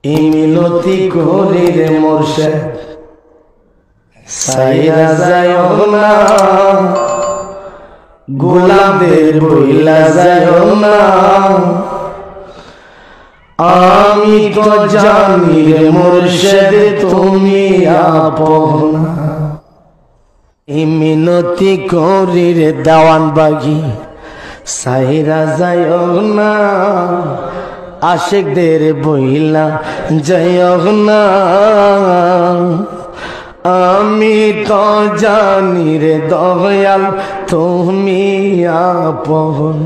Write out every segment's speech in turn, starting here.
এই মিনতি করি রে মুর্শিদ সাইরা যায়ও না, গোলামদের বইলা যায়ও না। আমি তো জানি রে মুর্শিদ তুমি আপন। এই মিনতি করি রে দেওয়ান বাগি সাইরা যায়ও না, আশিকদের বইলা যায়ও না। আমি তো জানি রে দয়াল তুমি আপন।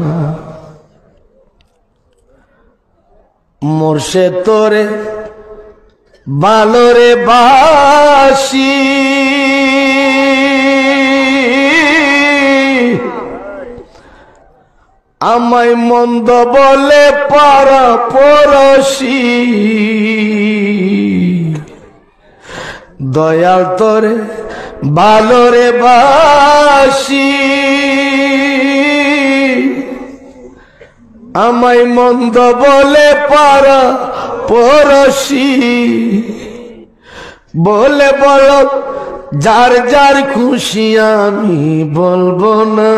মুর্শিদ তোরে ভালোরে বাসি, আমায় মন্দ বলে পারা পড়শি। দয়াল তোরে ভালোরে বাসি, আমায় মন্দ বলে পারা পড়শি। বলে বলো যার যার খুশি আমি বলবো না।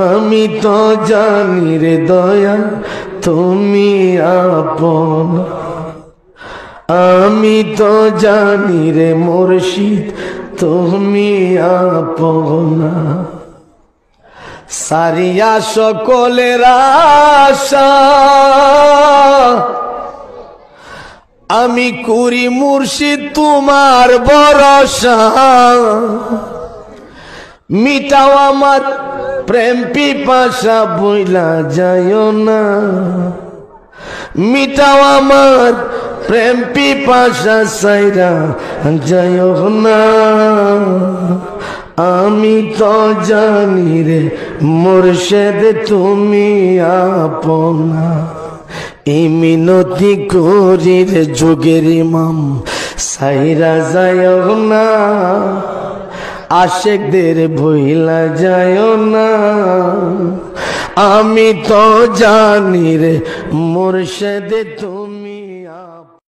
আমি তো জানি রে দয়াল তুমি আপন। আমি তো জানি রে মুর্শিদ তুমি আপন। সারিয়া সকলের আশা আমি করি মুর্শিদ তোমার ভরসা। মিটাও আমার প্রেম পিপাসা বইলা যায়ও না। মিটাও আমার প্রেম পিপাসা সাইরা যায়ও না। আমি তো জানি রে মুর্শিদ তুমি আপন। এই মিনতি করি রে যুগের ইমাম সাইরা যায়ও না, আশিকদের ভুইলা যায়ও না। আমি তো জানি রে মুর্শিদ তুমি